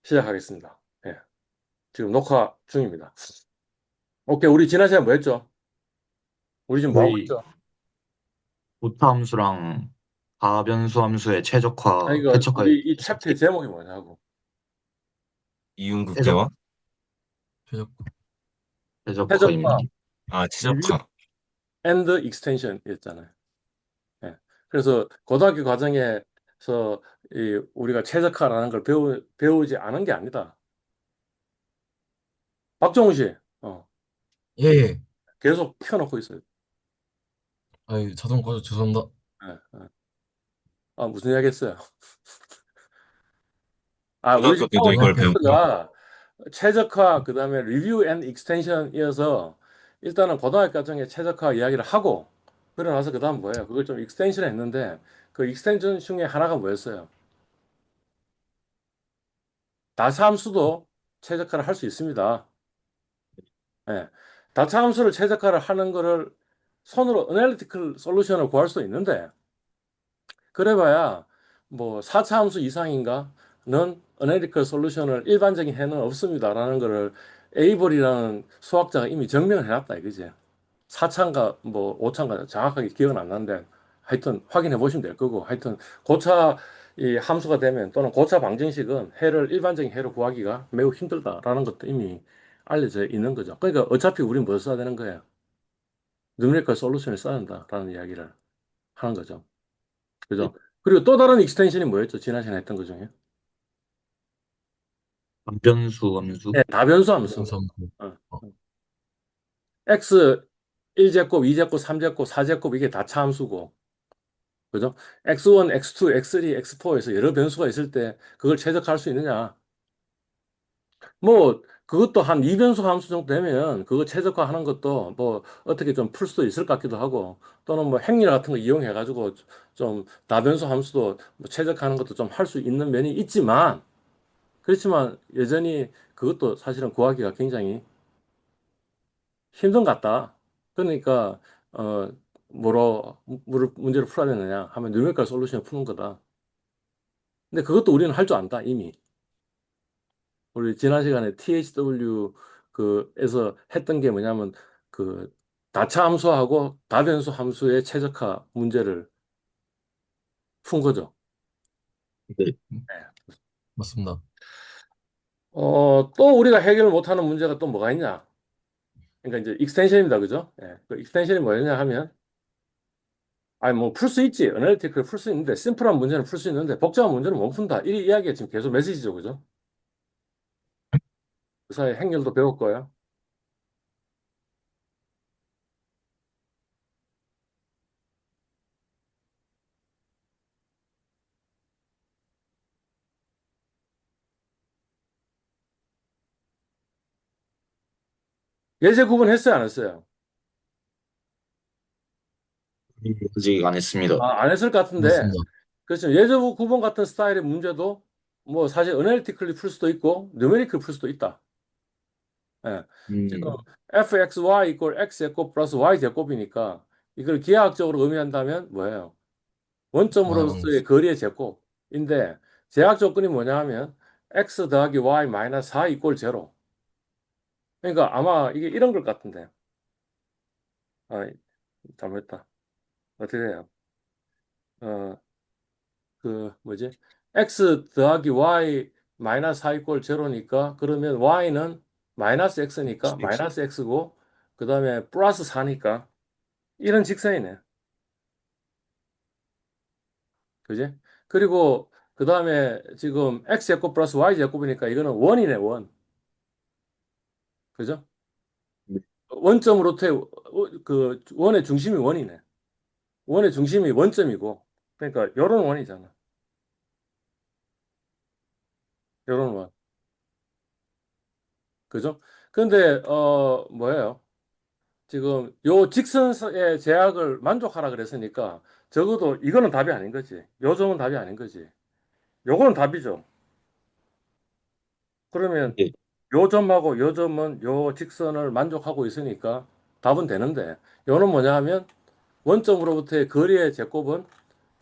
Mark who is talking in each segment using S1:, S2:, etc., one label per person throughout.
S1: 시작하겠습니다. 예, 지금 녹화 중입니다. 오케이, 우리 지난 시간에 뭐 했죠? 우리 지금 뭐 하고
S2: 저희
S1: 있죠?
S2: 오차 함수랑 가변수 함수의
S1: 아,
S2: 최적화,
S1: 이거
S2: 최적화에
S1: 우리 이
S2: 대해서
S1: 챕터의 제목이 뭐냐고.
S2: 최적,
S3: 이윤국제와
S4: 최적
S2: 최적화입니다.
S1: 최적화, 리뷰
S3: 최적화.
S1: 앤드 익스텐션이었잖아요. 예. 그래서 고등학교 과정에서 우리가 최적화라는 걸 배우지 않은 게 아니다. 박정우 씨,
S4: 예, 예.
S1: 계속 켜놓고 있어요.
S4: 아이 자동 과조 죄송합니다.
S1: 예, 예. 아, 무슨 이야기 했어요? 아, 우리 지금
S3: 고등학교 때도
S1: 하고 있는
S3: 이걸
S4: 고등학교
S3: 배웠구나.
S1: 코스가 최적화, 그 다음에 리뷰 앤 익스텐션이어서 일단은 고등학교 과정에 최적화 이야기를 하고 그러고 나서 그 다음 뭐예요? 그걸 좀 익스텐션 했는데 그 익스텐션 중에 하나가 뭐였어요? 다차함수도 최적화를 할 수 있습니다. 예. 다차함수를 최적화를 하는 거를 손으로 어널리티컬 솔루션을 구할 수 있는데 그래봐야 뭐 4차 함수 이상인가는 어널리티컬 솔루션을 일반적인 해는 없습니다라는 거를 에이벌이라는 수학자가 이미 증명을 해놨다 이거지. 4차인가 뭐 5차인가 정확하게 기억은 안 나는데 하여튼 확인해 보시면 될 거고 하여튼 고차 이 함수가 되면 또는 고차 방정식은 해를 일반적인 해를 구하기가 매우 힘들다라는 것도 이미 알려져 있는 거죠. 그러니까 어차피 우리는 뭘 써야 되는 거예요? 누메리컬 솔루션을 써야 한다라는 이야기를 하는 거죠. 그죠? 그리고 또 다른 익스텐션이 뭐였죠? 지난 시간에 했던 것 중에.
S2: 가변수 함수,
S1: 네, 다변수 함수.
S4: 감사합니다.
S1: 어.
S4: 어,
S1: X 1제곱, 2제곱, 3제곱, 4제곱 이게 다 차함수고. 그죠? X1, X2, X3, X4에서 여러 변수가 있을 때 그걸 최적화할 수 있느냐? 뭐 그것도 한 이변수 함수 정도 되면 그거 최적화하는 것도 뭐 어떻게 좀 풀 수도 있을 것 같기도 하고 또는 뭐 행렬 같은 거 이용해 가지고 좀 다변수 함수도 뭐 최적화하는 것도 좀 할 수 있는 면이 있지만 그렇지만 여전히 그것도 사실은 구하기가 굉장히 힘든 것 같다. 그러니까 어 뭐로 문제를 풀어야 되느냐 하면 뉴메리컬 솔루션을 푸는 거다. 근데 그것도 우리는 할 줄 안다 이미. 우리 지난 시간에 THW 그에서 했던 게 뭐냐면 그 다차 함수하고 다변수 함수의 최적화 문제를 푼 거죠.
S2: 네,
S1: 네.
S4: 맞습니다.
S1: 또 우리가 해결 못하는 문제가 또 뭐가 있냐? 그러니까 이제 익스텐션입니다, 그죠? 예. 그 익스텐션이 뭐였냐 하면 아니 뭐 풀 수 있지, 어널리티크를 풀 수 있는데 심플한 문제는 풀 수 있는데 복잡한 문제는 못 푼다. 이 이야기가 지금 계속 메시지죠, 그죠? 그 사이 행렬도 배울 거야. 예제 구분했어요, 안 했어요?
S2: 아직 안 했습니다.
S1: 아, 안 했을 것 같은데.
S4: 맞습니다.
S1: 그렇죠. 예제부 구분 같은 스타일의 문제도 뭐 사실 어널리티컬리 풀 수도 있고 누메리컬 풀 수도 있다. 예. 지금
S2: 음,
S1: fxy 이퀄 x 제곱 플러스 y 제곱이니까 이걸 기하학적으로 의미한다면 뭐예요? 원점으로서의
S4: 마이너스
S1: 거리의 제곱인데 제약 조건이 뭐냐 하면 x 더하기 y 마이너스 4 이퀄 제로. 그러니까 아마 이게 이런 것 같은데. 아, 잘못했다. 어떻게 해요? 어, 그 뭐지? x 더하기 y 마이너스 4 이퀄 제로니까 그러면 y는 마이너스 x니까 마이너스 x고 그 다음에 플러스 4니까 이런 직선이네. 그지? 그리고 그 다음에 지금 x 제곱 플러스 y 제곱이니까 이거는 원이네 원. 그죠? 원점으로부터의 그 원의 중심이 원이네. 원의 중심이 원점이고 그러니까 요런 원이잖아. 요런 원. 그죠? 근데 뭐예요? 지금 요 직선의 제약을 만족하라 그랬으니까 적어도 이거는 답이 아닌 거지. 요 점은 답이 아닌 거지. 요거는 답이죠. 그러면
S2: 네,
S1: 요 점하고 요 점은 요 직선을 만족하고 있으니까 답은 되는데 요는 뭐냐 하면 원점으로부터의 거리의 제곱은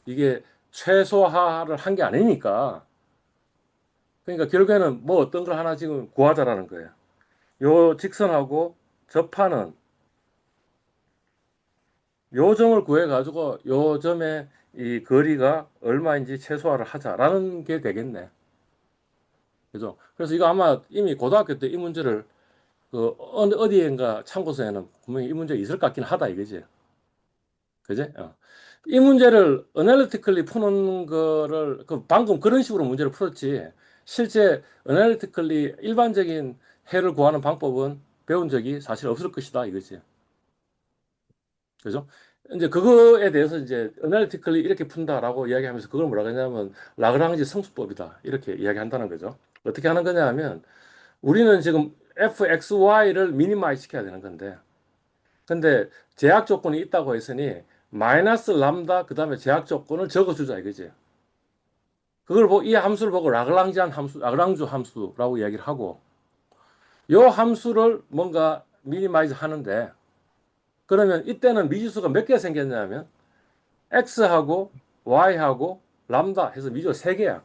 S1: 이게 최소화를 한 게 아니니까 그러니까 결국에는 뭐 어떤 걸 하나 지금 구하자라는 거예요. 요 직선하고 접하는 요 점을 구해 가지고 요 점의 이 거리가 얼마인지 최소화를 하자라는 게 되겠네. 그죠? 그래서 이거 아마 이미 고등학교 때 이 문제를 그 어디엔가 참고서에는 분명히 이 문제가 있을 것 같긴 하다 이거지. 그지? 이 문제를 어널리티컬리 푸는 거를 그 방금 그런 식으로 문제를 풀었지. 실제 어널리티컬리 일반적인 해를 구하는 방법은 배운 적이 사실 없을 것이다 이거지. 그죠? 이제 그거에 대해서 이제 어널리티컬리 이렇게 푼다라고 이야기하면서 그걸 뭐라 그러냐면 라그랑지 성수법이다 이렇게 이야기한다는 거죠. 어떻게 하는 거냐 하면 우리는 지금 fxy를 미니마이즈 시켜야 되는 건데 근데 제약 조건이 있다고 했으니 마이너스 람다 그다음에 제약 조건을 적어주자 이거지. 그걸 보고 이 함수를 보고 라그랑지안 함수, 라그랑주 함수라고 이야기를 하고 이 함수를 뭔가 미니마이즈 하는데 그러면 이때는 미지수가 몇 개가 생겼냐면 x하고 y하고 람다 해서 미지수가 3개야.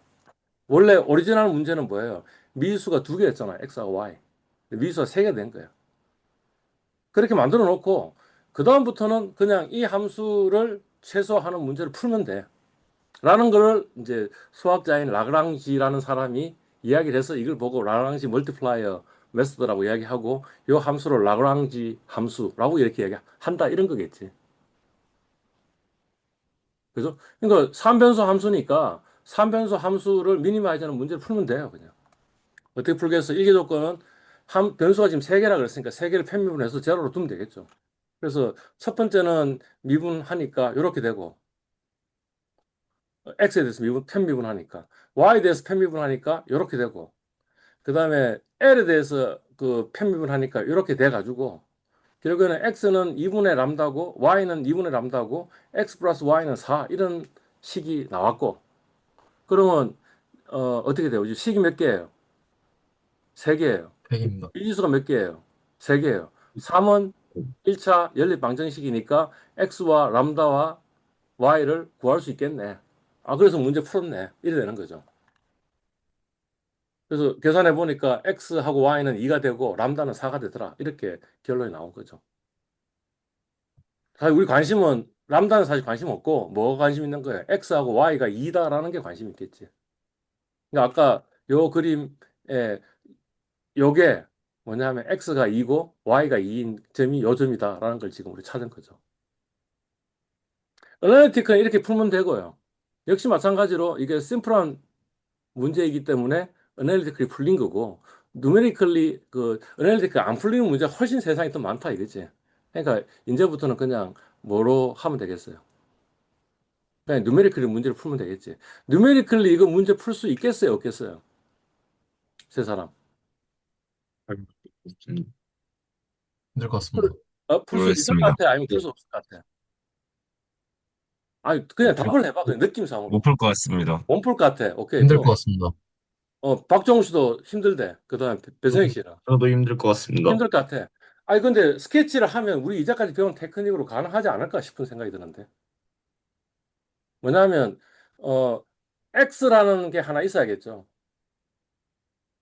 S1: 원래 오리지널 문제는 뭐예요? 미지수가 2개였잖아. x하고 y. 미지수가 3개 된 거야. 그렇게 만들어 놓고 그다음부터는 그냥 이 함수를 최소화하는 문제를 풀면 돼. 라는 걸 이제 수학자인 라그랑지라는 사람이 이야기를 해서 이걸 보고 라그랑지 멀티플라이어 메소드라고 이야기하고 이 함수를 라그랑지 함수라고 이렇게 이야기한다 이런 거겠지. 그죠? 그러니까 3변수 함수니까 3변수 함수를 미니마이즈하는 문제를 풀면 돼요, 그냥. 어떻게 풀겠어? 일개 조건은 변수가 지금 3개라 그랬으니까 3개를 편미분해서 제로로 두면 되겠죠. 그래서 첫 번째는 미분하니까 이렇게 되고 x에 대해서 편미분하니까 y에 대해서 편미분하니까 이렇게 되고 그 다음에 l에 대해서 그 편미분하니까 이렇게 돼 가지고 결국에는 x는 2분의 람다고 y는 2분의 람다고 x 플러스 y는 4 이런 식이 나왔고 그러면 어떻게 돼요? 식이 몇 개예요? 3개예요.
S4: 100입니다.
S1: 미지수가 몇 개예요? 3개예요. 3은 1차 연립 방정식이니까 x와 람다와 y를 구할 수 있겠네. 아, 그래서 문제 풀었네. 이래 되는 거죠. 그래서 계산해 보니까 x하고 y는 2가 되고 람다는 4가 되더라. 이렇게 결론이 나온 거죠. 사실 우리 관심은 람다는 사실 관심 없고 뭐가 관심 있는 거예요? x하고 y가 2다라는 게 관심 있겠지. 그러니까 아까 요 그림에 요게 뭐냐면 x가 2고 y가 2인 점이 요 점이다라는 걸 지금 우리 찾은 거죠. 어널리티크는 이렇게 풀면 되고요. 역시 마찬가지로 이게 심플한 문제이기 때문에 어널리티컬이 풀린 거고 누메리컬리 그 어널리티컬 안 풀리는 문제가 훨씬 세상에 더 많다 이거지. 그러니까 이제부터는 그냥 뭐로 하면 되겠어요. 그냥 누메리컬리 문제를 풀면 되겠지. 누메리컬리 이거 문제 풀 수 있겠어요, 없겠어요? 세 사람.
S4: 힘들 것 같습니다.
S1: 풀 수 있을 것
S3: 모르겠습니다.
S1: 같아, 아니면 풀
S2: 네.
S1: 수 없을 것 같아. 아니 그냥 답을 해봐, 그냥 느낌상으로.
S3: 못 풀 것 같습니다.
S1: 못 풀 것 같아. 오케이
S4: 힘들
S1: 또.
S4: 것 같습니다.
S1: 박정우 씨도 힘들대. 그다음에 배성익 씨는
S2: 저도 힘들 것 같습니다.
S1: 힘들 것 같아. 아니 근데 스케치를 하면 우리 이제까지 배운 테크닉으로 가능하지 않을까 싶은 생각이 드는데. 뭐냐면 X라는 게 하나 있어야겠죠.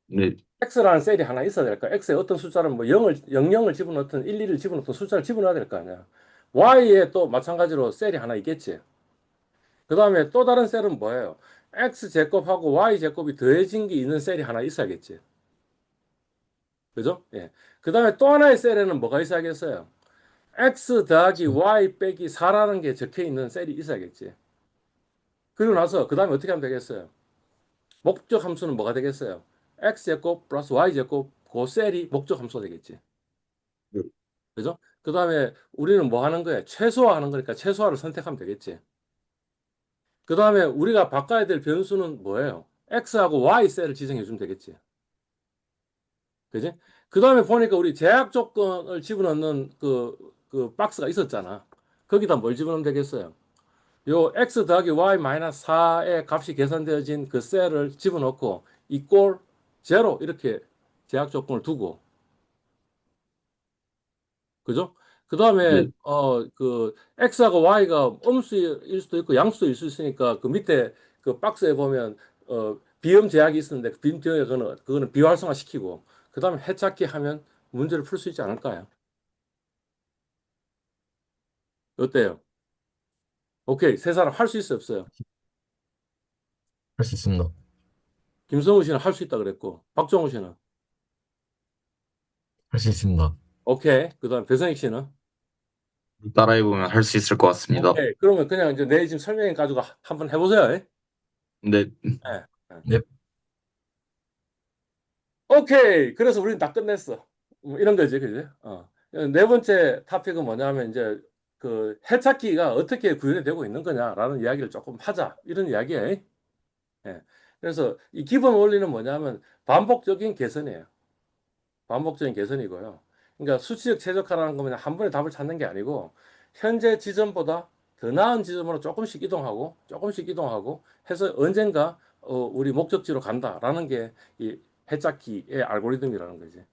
S2: 네,
S1: X라는 셀이 하나 있어야 될까? X에 어떤 숫자를 뭐 00을 집어넣든 11을 집어넣든 숫자를 집어넣어야 될 거 아니야. Y에 또 마찬가지로 셀이 하나 있겠지. 그 다음에 또 다른 셀은 뭐예요? X 제곱하고 Y 제곱이 더해진 게 있는 셀이 하나 있어야겠지. 그죠? 예. 그 다음에 또 하나의 셀에는 뭐가 있어야겠어요? X 더하기 Y 빼기 4라는 게 적혀 있는 셀이 있어야겠지. 그리고 나서 그 다음에 어떻게 하면 되겠어요? 목적 함수는 뭐가 되겠어요? x제곱 플러스 y제곱 그 셀이 목적 함수가 되겠지.
S2: 네.
S1: 그죠? 그 다음에 우리는 뭐 하는 거예요? 최소화하는 거니까 최소화를 선택하면 되겠지. 그 다음에 우리가 바꿔야 될 변수는 뭐예요? x하고 y 셀을 지정해 주면 되겠지. 그지? 그 다음에 보니까 우리 제약 조건을 집어넣는 그 박스가 있었잖아. 거기다 뭘 집어넣으면 되겠어요? 요 x 더하기 y 마이너스 4의 값이 계산되어진 그 셀을 집어넣고 이꼴 제로 이렇게 제약 조건을 두고 그죠? 그
S2: 네,
S1: 다음에 그 x하고 y가 음수일 수도 있고 양수일 수 있으니까 그 밑에 그 박스에 보면 비염 제약이 있었는데 그 비염 제약 그거는 비활성화 시키고 그다음에 해찾기 하면 문제를 풀 수 있지 않을까요? 어때요? 오케이. 세 사람 할 수 있어요, 없어요?
S4: 할 수 있습니다.
S1: 김성우 씨는 할 수 있다 그랬고 박정우 씨는
S4: 할 수 있습니다.
S1: 오케이. 그다음 배성익 씨는
S2: 따라해보면 할 수 있을 것 같습니다.
S1: 오케이. 그러면 그냥 이제 내 지금 설명해 가지고 한번 해보세요. 예?
S2: 네,
S1: 예. 예.
S4: 네,
S1: 오케이. 그래서 우리는 다 끝냈어. 이런 거지, 그지? 네 번째 토픽은 뭐냐면 이제 그 해찾기가 어떻게 구현이 되고 있는 거냐라는 이야기를 조금 하자. 이런 이야기예요. 예. 그래서 이 기본 원리는 뭐냐면 반복적인 개선이에요. 반복적인 개선이고요. 그러니까 수치적 최적화라는 거면 한 번에 답을 찾는 게 아니고 현재 지점보다 더 나은 지점으로 조금씩 이동하고 조금씩 이동하고 해서 언젠가 우리 목적지로 간다라는 게 이 해쌓기의 알고리즘이라는 거지.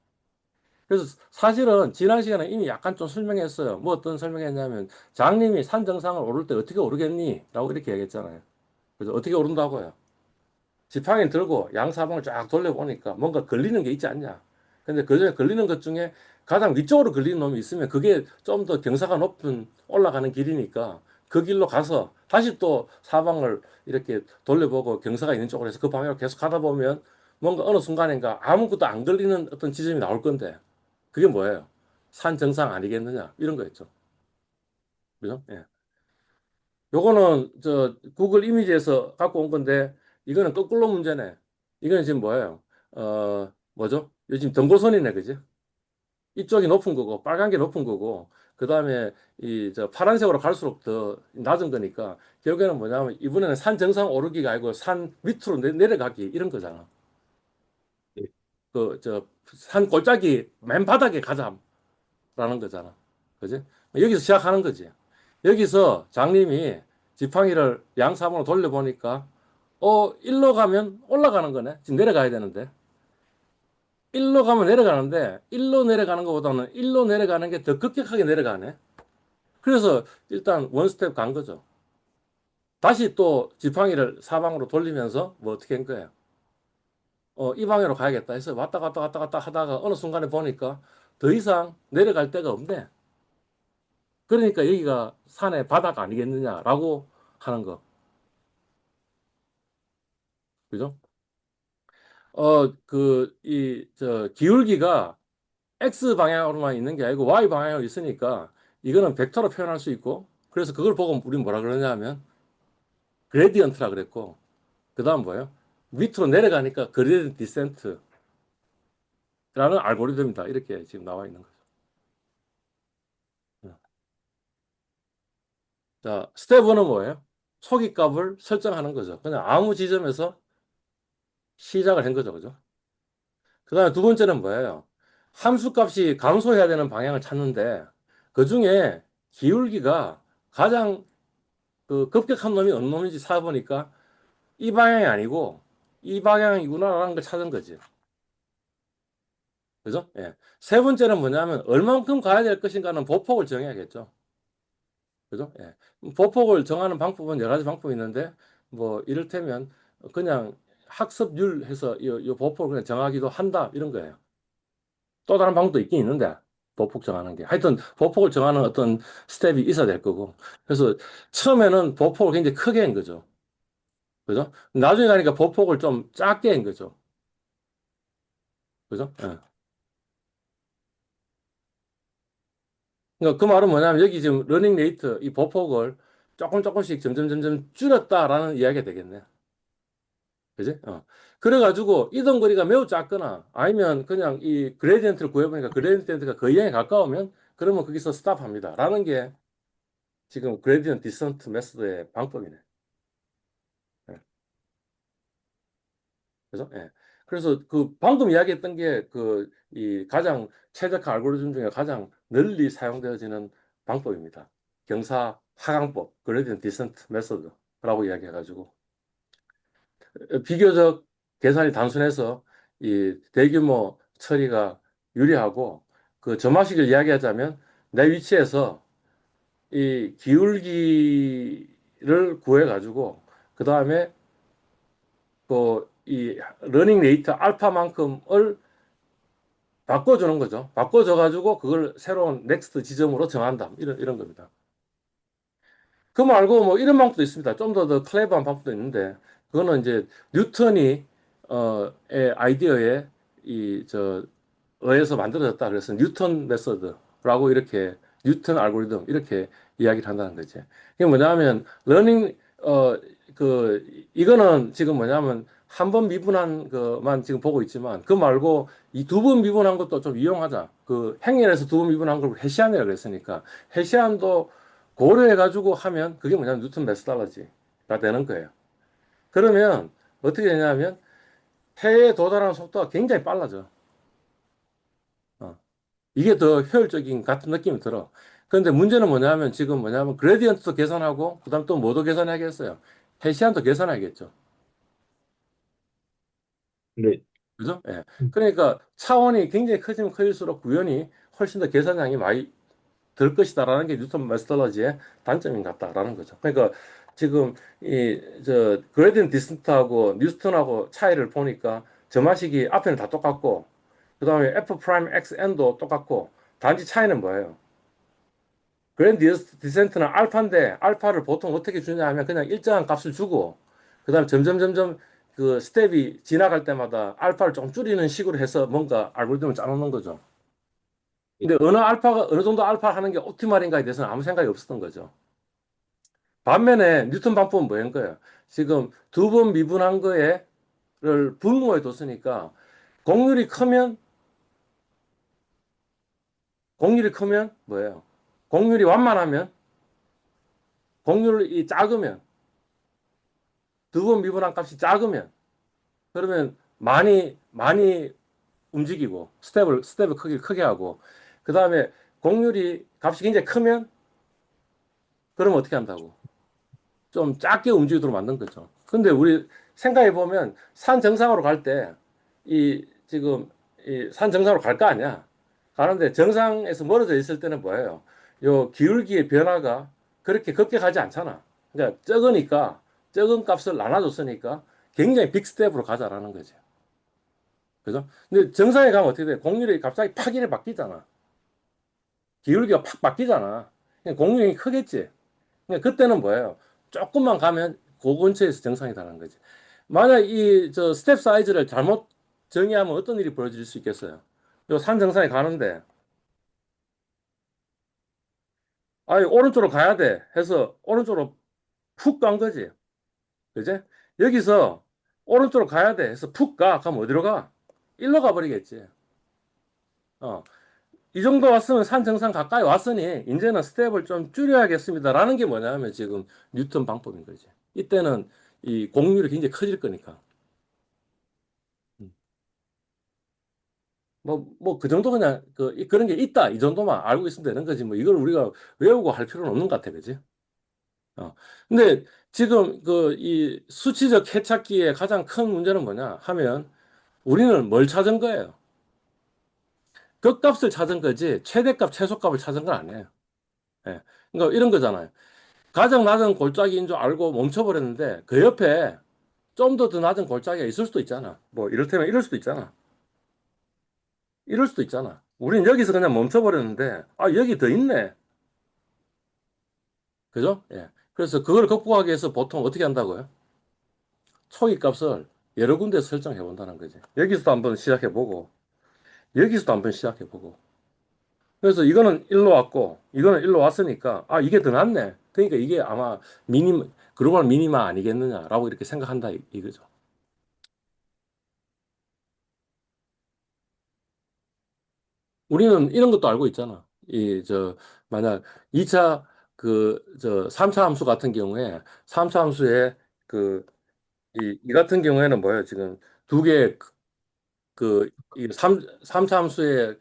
S1: 그래서 사실은 지난 시간에 이미 약간 좀 설명했어요. 뭐 어떤 설명했냐면 장님이 산 정상을 오를 때 어떻게 오르겠니? 라고 이렇게 얘기했잖아요. 그래서 어떻게 오른다고요? 지팡이 들고 양사방을 쫙 돌려보니까 뭔가 걸리는 게 있지 않냐. 근데 그 중에 걸리는 것 중에 가장 위쪽으로 걸리는 놈이 있으면 그게 좀 더 경사가 높은 올라가는 길이니까 그 길로 가서 다시 또 사방을 이렇게 돌려보고 경사가 있는 쪽으로 해서 그 방향으로 계속 가다 보면 뭔가 어느 순간인가 아무것도 안 걸리는 어떤 지점이 나올 건데 그게 뭐예요? 산 정상 아니겠느냐? 이런 거였죠. 그죠? 예. 요거는 저 구글 이미지에서 갖고 온 건데 이거는 거꾸로 문제네. 이거는 지금 뭐예요? 뭐죠? 요즘 등고선이네, 그지? 이쪽이 높은 거고 빨간 게 높은 거고 그다음에 이 저 파란색으로 갈수록 더 낮은 거니까 결국에는 뭐냐면 이번에는 산 정상 오르기가 아니고 산 밑으로 내려가기 이런 거잖아. 그 저 산 골짜기 맨 바닥에 가자라는 거잖아. 그지? 여기서 시작하는 거지. 여기서 장님이 지팡이를 양사방으로 돌려보니까 일로 가면 올라가는 거네. 지금 내려가야 되는데. 일로 가면 내려가는데, 일로 내려가는 것보다는 일로 내려가는 게 더 급격하게 내려가네. 그래서 일단 원 스텝 간 거죠. 다시 또 지팡이를 사방으로 돌리면서 뭐 어떻게 한 거예요? 이 방향으로 가야겠다 해서 왔다 갔다 왔다 갔다 하다가 어느 순간에 보니까 더 이상 내려갈 데가 없네. 그러니까 여기가 산의 바닥 아니겠느냐라고 하는 거. 그죠? 기울기가 X 방향으로만 있는 게 아니고 Y 방향으로 있으니까 이거는 벡터로 표현할 수 있고 그래서 그걸 보고 우리는 뭐라 그러냐 하면 그레디언트라 그랬고 그 다음 뭐예요? 밑으로 내려가니까 그레디언트 디센트라는 알고리즘이다. 이렇게 지금 나와 있는 거죠. 자, 스텝 1은 뭐예요? 초기 값을 설정하는 거죠. 그냥 아무 지점에서 시작을 한 거죠. 그죠? 그 다음에 두 번째는 뭐예요? 함수 값이 감소해야 되는 방향을 찾는데 그 중에 기울기가 가장 그 급격한 놈이 어느 놈인지 찾아보니까 이 방향이 아니고 이 방향이구나라는 걸 찾은 거지. 그죠? 예. 세 번째는 뭐냐면 얼만큼 가야 될 것인가는 보폭을 정해야겠죠. 그죠? 예. 보폭을 정하는 방법은 여러 가지 방법이 있는데 뭐 이를테면 그냥 학습률 해서 이 보폭을 그냥 정하기도 한다 이런 거예요. 또 다른 방법도 있긴 있는데 보폭 정하는 게 하여튼 보폭을 정하는 어떤 스텝이 있어야 될 거고 그래서 처음에는 보폭을 굉장히 크게 한 거죠. 그죠? 나중에 가니까 보폭을 좀 작게 한 거죠. 그죠? 예. 그러니까 그 말은 뭐냐면 여기 지금 러닝 레이트 이 보폭을 조금씩 점점 줄였다라는 이야기가 되겠네. 그지? 그래가지고 이동 거리가 매우 작거나 아니면 그냥 이 그레디언트를 구해보니까 그레디언트가 거의 0에 가까우면 그러면 거기서 스탑합니다. 라는 게 지금 그레디언트 디선트 메소드의 방법이네. 예. 그죠? 예. 그래서 그 방금 이야기했던 게 그 이 가장 최적화 알고리즘 중에 가장 널리 사용되어지는 방법입니다. 경사 하강법, 그레디언트 디센트 메소드라고 이야기해가지고 비교적 계산이 단순해서 이 대규모 처리가 유리하고 그 점화식을 이야기하자면 내 위치에서 이 기울기를 구해가지고 그 다음에 그 이 러닝 레이트 알파만큼을 바꿔주는 거죠. 바꿔줘가지고 그걸 새로운 넥스트 지점으로 정한다. 이런 겁니다. 그 말고 뭐 이런 방법도 있습니다. 좀 더 클레버한 방법도 있는데 그거는 이제 뉴턴이 의 아이디어에 의해서 만들어졌다. 그래서 뉴턴 메서드라고 이렇게 뉴턴 알고리즘 이렇게 이야기를 한다는 거지. 이게 뭐냐면 러닝 이거는 지금 뭐냐면 한 번 미분한 것만 지금 보고 있지만 그 말고 이 두 번 미분한 것도 좀 이용하자. 그 행렬에서 두 번 미분한 걸 해시안이라고 그랬으니까 해시안도 고려해 가지고 하면 그게 뭐냐면 뉴턴 메서드가 되는 거예요. 그러면 어떻게 되냐면 해에 도달하는 속도가 굉장히 빨라져. 어. 이게 더 효율적인 같은 느낌이 들어. 그런데 문제는 뭐냐면 지금 뭐냐면 그레디언트도 계산하고 그다음 또 뭐도 계산해야겠어요. 해시안도 계산해야겠죠.
S2: 네.
S1: 그죠? 예. 그러니까 차원이 굉장히 커지면 커질수록 구현이 훨씬 더 계산량이 많이 들 것이다라는 게 뉴턴 메스톨러지의 단점인 것 같다라는 거죠. 그러니까 지금 이 저 그레디언트 디스턴트하고 뉴턴하고 차이를 보니까 점화식이 앞에는 다 똑같고 그다음에 f 프라임 x n도 똑같고 단지 차이는 뭐예요? 그랜드 디센트는 알파인데 알파를 보통 어떻게 주냐 하면 그냥 일정한 값을 주고 그다음에 점점 그 스텝이 지나갈 때마다 알파를 좀 줄이는 식으로 해서 뭔가 알고리즘을 짜놓는 거죠. 근데 어느 알파가 어느 정도 알파 하는 게 옵티말인가에 대해서는 아무 생각이 없었던 거죠. 반면에 뉴턴 반법은 뭐인 거예요? 지금 두 번 미분한 거에를 분모에 뒀으니까 공률이 크면 공률이 크면 뭐예요? 공률이 완만하면 공률이 작으면 두 번 미분한 값이 작으면 그러면 많이 움직이고 스텝을 크게 하고 그 다음에 공률이 값이 굉장히 크면 그러면 어떻게 한다고? 좀 작게 움직이도록 만든 거죠. 근데 우리 생각해 보면 산 정상으로 갈 때 이 지금 이 산 정상으로 갈 거 아니야? 가는데 정상에서 멀어져 있을 때는 뭐예요? 요 기울기의 변화가 그렇게 급격하지 않잖아. 그러니까 적으니까 적은 값을 나눠줬으니까 굉장히 빅 스텝으로 가자라는 거지. 그죠? 근데 정상에 가면 어떻게 돼? 공률이 갑자기 팍 이래 바뀌잖아. 기울기가 팍 바뀌잖아. 그러니까 공률이 크겠지. 그러니까 그때는 뭐예요? 조금만 가면 그 근처에서 정상이다라는 거지. 만약 이 저 스텝 사이즈를 잘못 정의하면 어떤 일이 벌어질 수 있겠어요? 요 산 정상에 가는데 아니 오른쪽으로 가야 돼 해서 오른쪽으로 푹 간 거지. 그지? 여기서 오른쪽으로 가야 돼 해서 푹 가. 그럼 어디로 가? 일로 가버리겠지. 어. 이 정도 왔으면 산 정상 가까이 왔으니 이제는 스텝을 좀 줄여야겠습니다라는 게 뭐냐면 지금 뉴턴 방법인 거지. 이때는 이 공률이 굉장히 커질 거니까. 음. 그 정도 그냥 그런 게 있다. 이 정도만 알고 있으면 되는 거지. 뭐 이걸 우리가 외우고 할 필요는 없는 것 같아. 그지? 어. 근데 지금 이 수치적 해찾기의 가장 큰 문제는 뭐냐 하면 우리는 뭘 찾은 거예요? 극값을 찾은 거지 최대값, 최소값을 찾은 건 아니에요. 예. 그러니까 이런 거잖아요. 가장 낮은 골짜기인 줄 알고 멈춰버렸는데 그 옆에 좀 더 낮은 골짜기가 있을 수도 있잖아. 뭐 이를테면 이럴 수도 있잖아. 이럴 수도 있잖아. 우리는 여기서 그냥 멈춰버렸는데 아 여기 더 있네. 그죠? 예. 그래서 그걸 극복하기 위해서 보통 어떻게 한다고요? 초기 값을 여러 군데 설정해 본다는 거지. 여기서도 한번 시작해 보고 여기서도 한번 시작해 보고 그래서 이거는 일로 왔고 이거는 일로 왔으니까 아 이게 더 낫네. 그러니까 이게 아마 글로벌 미니마 아니겠느냐라고 이렇게 생각한다 이거죠. 우리는 이런 것도 알고 있잖아. 만약 2차, 3차 함수 같은 경우에, 3차 함수에, 그, 이 같은 경우에는 뭐예요? 지금 두 개, 이 삼차 함수에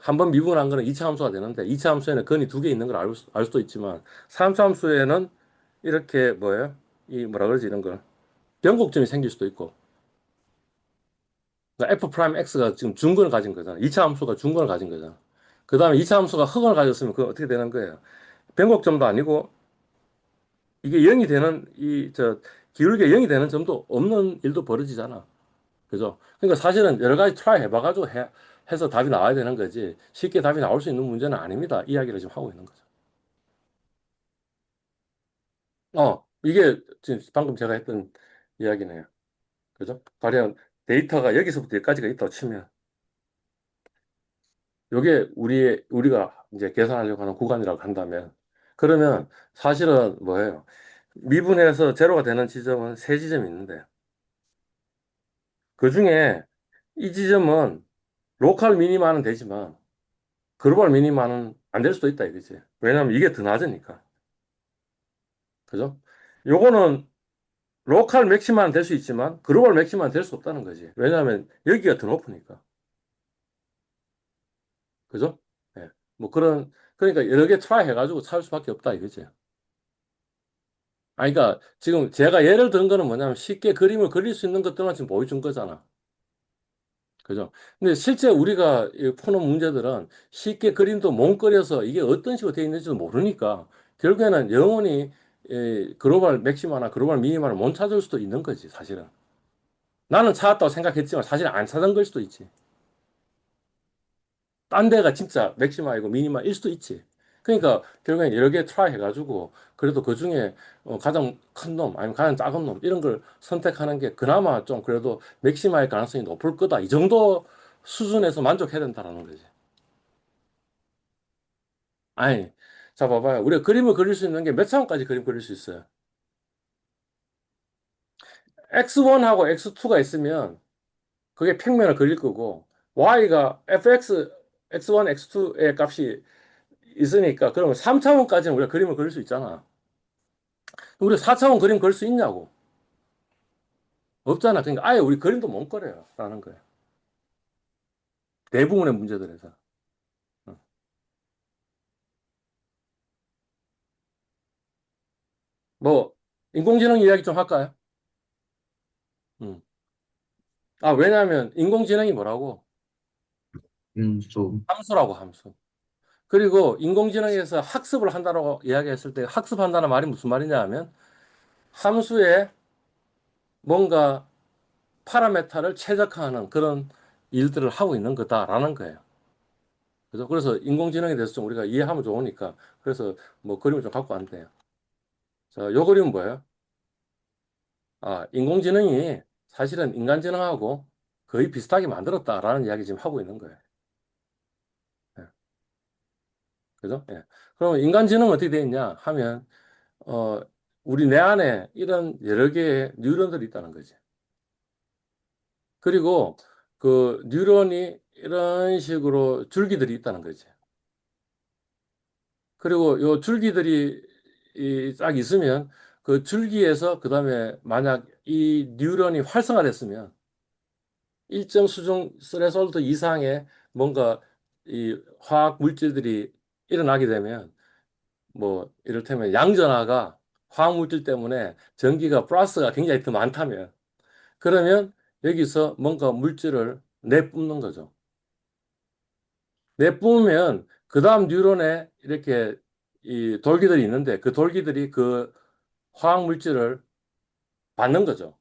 S1: 한 번 미분한 거는 2차 함수가 되는데, 2차 함수에는 건이 두 개 있는 걸 알 수도 있지만, 3차 함수에는 이렇게 뭐예요? 뭐라 그러지, 이런 걸. 변곡점이 생길 수도 있고, 그러니까 f 프라임 x가 지금 중근을 가진 거잖아. 2차 함수가 중근을 가진 거잖아. 그 다음에 2차 함수가 흑을 가졌으면 그건 어떻게 되는 거예요? 변곡점도 아니고 이게 0이 되는 기울기가 0이 되는 점도 없는 일도 벌어지잖아. 그죠? 그러니까 사실은 여러 가지 트라이 해봐가지고 해서 답이 나와야 되는 거지. 쉽게 답이 나올 수 있는 문제는 아닙니다. 이야기를 지금 하고 있는 거죠. 이게 지금 방금 제가 했던 이야기네요. 그죠? 가령 데이터가 여기서부터 여기까지가 있다고 치면, 요게 우리가 이제 계산하려고 하는 구간이라고 한다면, 그러면 사실은 뭐예요? 미분해서 제로가 되는 지점은 세 지점이 있는데, 그 중에 이 지점은 로컬 미니마는 되지만, 글로벌 미니마는 안 될 수도 있다 이거지. 왜냐하면 이게 더 낮으니까. 그죠? 요거는 로컬 맥시마는 될 수 있지만, 글로벌 맥시마는 될 수 없다는 거지. 왜냐하면 여기가 더 높으니까. 그죠? 예. 뭐 그러니까 여러 개 트라이 해가지고 찾을 수밖에 없다 이거지. 그러니까 지금 제가 예를 든 거는 뭐냐면 쉽게 그림을 그릴 수 있는 것들만 지금 보여준 거잖아. 그죠? 근데 실제 우리가 푸는 문제들은 쉽게 그림도 못 그려서 이게 어떤 식으로 되어 있는지도 모르니까 결국에는 영원히 글로벌 맥시마나 글로벌 미니마를 못 찾을 수도 있는 거지, 사실은. 나는 찾았다고 생각했지만 사실 안 찾은 걸 수도 있지. 딴 데가 진짜 맥시마이고 미니마일 수도 있지. 그러니까 결국엔 여러 개 트라이 해가지고 그래도 그 중에 가장 큰 놈, 아니면 가장 작은 놈 이런 걸 선택하는 게 그나마 좀 그래도 맥시마일 가능성이 높을 거다. 이 정도 수준에서 만족해야 된다라는 거지. 아니, 자 봐봐요. 우리가 그림을 그릴 수 있는 게 몇 차원까지 그림 그릴 수 있어요. X1하고 X2가 있으면 그게 평면을 그릴 거고 Y가 fx, X1, X2의 값이 있으니까 그러면 3차원까지는 우리가 그림을 그릴 수 있잖아. 우리 4차원 그림 그릴 수 있냐고. 없잖아. 그러니까 아예 우리 그림도 못 그려요. 라는 거예요. 대부분의 문제들에서. 어. 뭐, 인공지능 이야기 좀 할까요? 음. 왜냐하면 인공지능이 뭐라고?
S2: 좀,
S1: 함수라고, 함수. 그리고 인공지능에서 학습을 한다고 이야기했을 때 학습한다는 말이 무슨 말이냐 하면 함수에 뭔가 파라메타를 최적화하는 그런 일들을 하고 있는 거다라는 거예요. 그래서 인공지능에 대해서 좀 우리가 이해하면 좋으니까 그래서 뭐 그림을 좀 갖고 왔는데요. 자, 요 그림은 뭐예요? 인공지능이 사실은 인간지능하고 거의 비슷하게 만들었다라는 이야기 지금 하고 있는 거예요. 예, 그죠? 예. 그럼 인간지능은 어떻게 되어 있냐 하면, 어, 우리 뇌 안에 이런 여러 개의 뉴런들이 있다는 거지. 그리고 그 뉴런이 이런 식으로 줄기들이 있다는 거지. 그리고 요 줄기들이 딱 있으면 그 줄기에서 그 다음에 만약 이 뉴런이 활성화됐으면 일정 수준 스레솔드 이상의 뭔가 이 화학 물질들이 일어나게 되면 뭐 이를테면 양전하가 화학 물질 때문에 전기가 플러스가 굉장히 더 많다면 그러면 여기서 뭔가 물질을 내뿜는 거죠. 내뿜으면 그 다음 뉴런에 이렇게 이 돌기들이 있는데 그 돌기들이 그 화학 물질을 받는 거죠.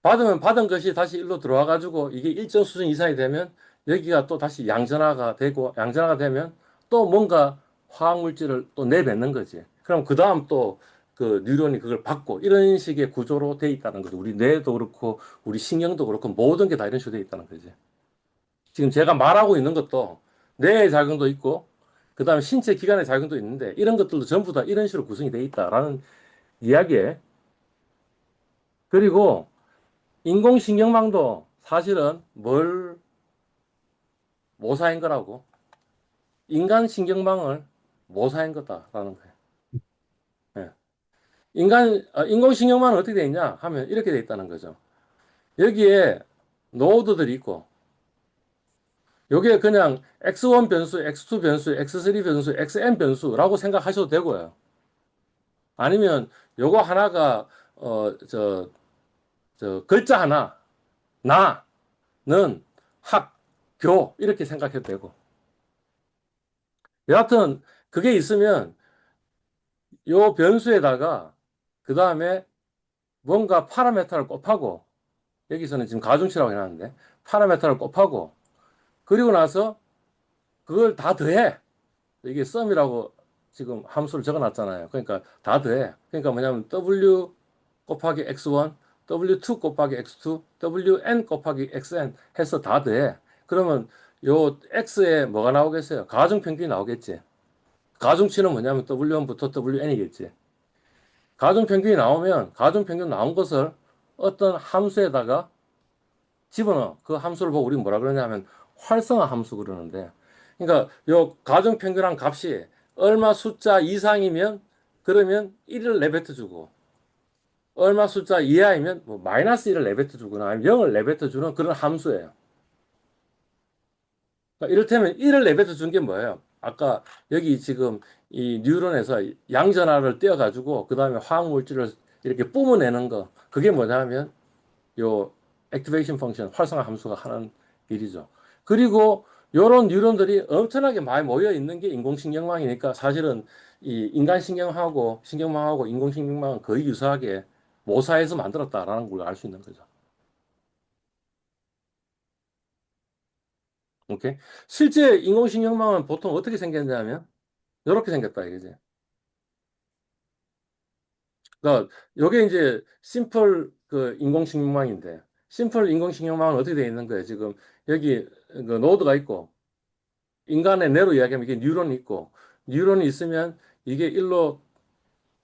S1: 받으면 받은 것이 다시 일로 들어와 가지고 이게 일정 수준 이상이 되면 여기가 또 다시 양전화가 되고 양전화가 되면 또 뭔가 화학 물질을 또 내뱉는 거지. 그럼 그 다음 또 그 뉴런이 그걸 받고 이런 식의 구조로 돼 있다는 거죠. 우리 뇌도 그렇고 우리 신경도 그렇고 모든 게 다 이런 식으로 돼 있다는 거지. 지금 제가 말하고 있는 것도 뇌의 작용도 있고 그다음에 신체 기관의 작용도 있는데 이런 것들도 전부 다 이런 식으로 구성이 돼 있다라는 이야기에 그리고 인공신경망도 사실은 뭘 모사한 거라고? 인간 신경망을 모사한 거다라는 거예요. 예. 인공신경망은 어떻게 돼 있냐 하면 이렇게 돼 있다는 거죠. 여기에 노드들이 있고, 요게 그냥 X1 변수, X2 변수, X3 변수, XN 변수라고 생각하셔도 되고요. 아니면 요거 하나가, 글자 하나, 나는 학교, 이렇게 생각해도 되고. 여하튼 그게 있으면 요 변수에다가 그 다음에 뭔가 파라메타를 곱하고, 여기서는 지금 가중치라고 해놨는데, 파라메타를 곱하고, 그리고 나서 그걸 다 더해. 이게 썸이라고 지금 함수를 적어놨잖아요. 그러니까 다 더해. 그러니까 뭐냐면 W 곱하기 X1, W2 곱하기 X2, WN 곱하기 XN 해서 다 더해. 그러면 요 X에 뭐가 나오겠어요? 가중평균이 나오겠지. 가중치는 뭐냐면 W1부터 WN이겠지. 가중평균이 나오면 가중평균 나온 것을 어떤 함수에다가 집어넣어. 그 함수를 보고 우리는 뭐라 그러냐면 활성화 함수 그러는데. 그러니까 요 가중평균한 값이 얼마 숫자 이상이면 그러면 1을 내뱉어 주고 얼마 숫자 이하이면 뭐 마이너스 1을 내뱉어 주거나 아니면 0을 내뱉어 주는 그런 함수예요. 그러니까 이를테면 1을 내뱉어 준 게 뭐예요? 아까 여기 지금 이 뉴런에서 양전하를 떼어가지고 그 다음에 화학물질을 이렇게 뿜어내는 거 그게 뭐냐면 요 액티베이션 펑션 활성화 함수가 하는 일이죠. 그리고 요런 뉴런들이 엄청나게 많이 모여 있는 게 인공신경망이니까 사실은 이 인간신경하고 신경망하고 인공신경망은 거의 유사하게 모사해서 만들었다라는 걸 알 수 있는 거죠. 오케이? 실제 인공신경망은 보통 어떻게 생겼냐면 이렇게 생겼다 이거지. 그러니까 요게 이제 심플 그 인공신경망인데 심플 인공신경망은 어떻게 되어 있는 거예요? 지금 여기 그 노드가 있고 인간의 뇌로 이야기하면 이게 뉴런이 있고 뉴런이 있으면 이게 일로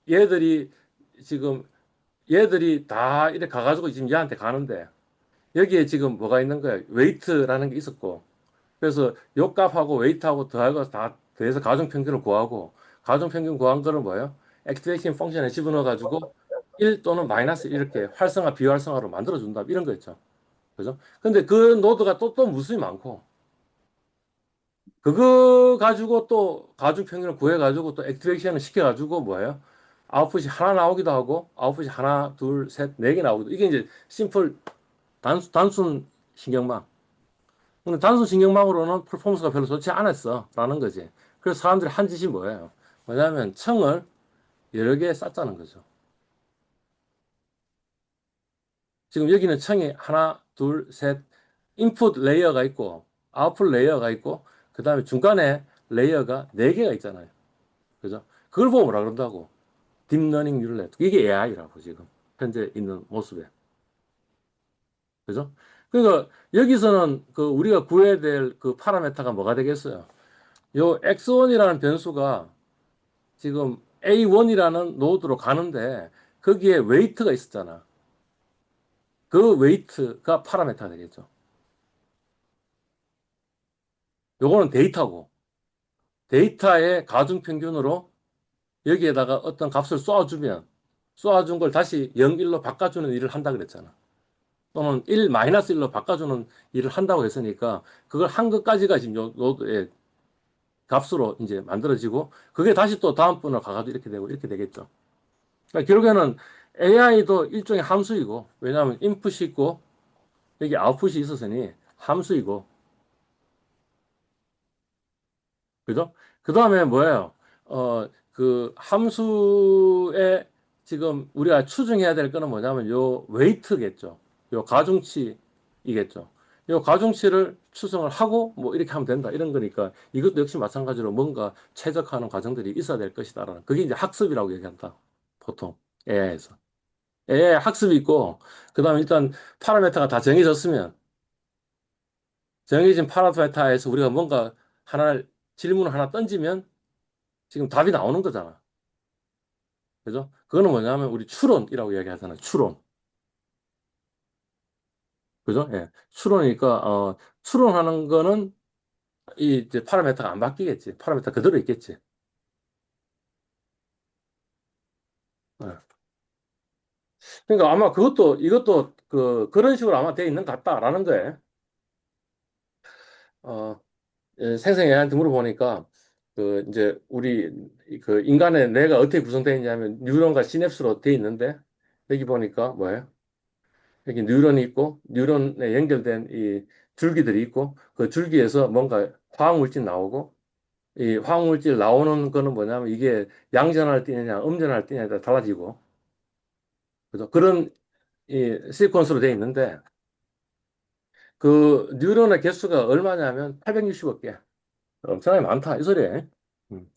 S1: 얘들이 지금 얘들이 다 이렇게 가가지고 지금 얘한테 가는데 여기에 지금 뭐가 있는 거야? 웨이트라는 게 있었고 그래서 요 값하고 웨이트하고 더하고 다 더해서 가중평균을 구하고 가중평균 구한 거는 뭐예요? 액티베이션 펑션에 집어넣어 가지고 1 또는 마이너스 이렇게 활성화 비활성화로 만들어 준다 이런 거 있죠. 그죠? 근데 그 노드가 또 무수히 많고 그거 가지고 또 가중 평균을 구해가지고 또 액티베이션을 시켜가지고 뭐예요? 아웃풋이 하나 나오기도 하고 아웃풋이 하나, 둘, 셋, 네 개 나오기도 이게 이제 심플 단순 신경망. 근데 단순 신경망으로는 퍼포먼스가 별로 좋지 않았어라는 거지. 그래서 사람들이 한 짓이 뭐예요? 뭐냐면 청을 여러 개 쌌다는 거죠. 지금 여기는 청이 하나, 둘, 셋, 인풋 레이어가 있고 아웃풋 레이어가 있고 그 다음에 중간에 레이어가 네 개가 있잖아요. 그죠? 그걸 보고 뭐라 그런다고? 딥러닝 뉴럴 네트워크. 이게 AI라고 지금 현재 있는 모습에. 그죠? 그러니까 여기서는 그 우리가 구해야 될 그 파라메타가 뭐가 되겠어요? 요 X1이라는 변수가 지금 A1이라는 노드로 가는데 거기에 웨이트가 있었잖아. 그 웨이트가 파라메타가 되겠죠. 요거는 데이터고 데이터의 가중평균으로 여기에다가 어떤 값을 쏘아주면 쏘아준 걸 다시 0, 1로 바꿔주는 일을 한다 그랬잖아. 또는 1 마이너스 1로 바꿔주는 일을 한다고 했으니까 그걸 한 것까지가 지금 요 노드의 값으로 이제 만들어지고 그게 다시 또 다음 분으로 가가지고 이렇게 되고 이렇게 되겠죠. 그러니까 결국에는 AI도 일종의 함수이고 왜냐하면 인풋이 있고 여기 아웃풋이 있었으니 함수이고 그죠? 그 다음에 뭐예요? 그 함수에 지금 우리가 추정해야 될 거는 뭐냐면 요 웨이트겠죠. 요 가중치이겠죠. 요 가중치를 추정을 하고 뭐 이렇게 하면 된다. 이런 거니까 이것도 역시 마찬가지로 뭔가 최적화하는 과정들이 있어야 될 것이다라는 그게 이제 학습이라고 얘기한다. 보통 AI에서. AI 학습이 있고 그다음에 일단 파라메타가 다 정해졌으면 정해진 파라메타에서 우리가 뭔가 하나를 질문을 하나 던지면 지금 답이 나오는 거잖아. 그죠? 그거는 뭐냐면 우리 추론이라고 이야기하잖아요. 추론. 그죠? 예. 추론이니까 추론하는 거는 이 이제 파라메타가 안 바뀌겠지. 파라메타 그대로 있겠지. 예. 그러니까 아마 그것도 이것도 그런 식으로 아마 돼 있는 것 같다라는 거예요. 어, 생생 애한테 물어보니까 그 이제 우리 그 인간의 뇌가 어떻게 구성되어 있냐면 뉴런과 시냅스로 돼 있는데 여기 보니까 뭐예요? 여기 뉴런이 있고 뉴런에 연결된 이 줄기들이 있고 그 줄기에서 뭔가 화학물질 나오고 이 화학물질 나오는 거는 뭐냐면 이게 양전할 띠냐 음전할 띠냐에 따라 달라지고 그죠? 그런 이 시퀀스로 되어 있는데 그 뉴런의 개수가 얼마냐면 860억 개. 엄청나게 많다 이 소리예요. 음.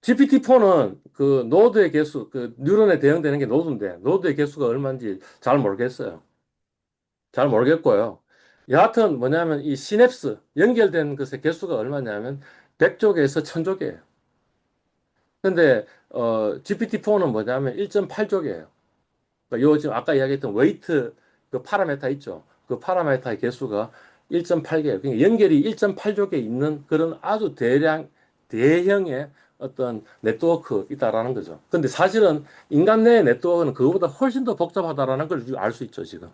S1: GPT-4는 그 노드의 개수, 그 뉴런에 대응되는 게 노드인데 노드의 개수가 얼마인지 잘 모르겠어요. 잘 모르겠고요. 여하튼 뭐냐면 이 시냅스 연결된 것의 개수가 얼마냐면 100쪽에서 1000쪽이에요. 근데 GPT-4는 뭐냐면 1.8쪽이에요. 그러니까 요 지금 아까 이야기했던 웨이트 그 파라메타 있죠. 그 파라메타의 개수가 1.8개예요. 그러니까 연결이 1.8족에 있는 그런 아주 대형의 어떤 네트워크 있다라는 거죠. 근데 사실은 인간 내의 네트워크는 그거보다 훨씬 더 복잡하다라는 걸 알 수 있죠, 지금.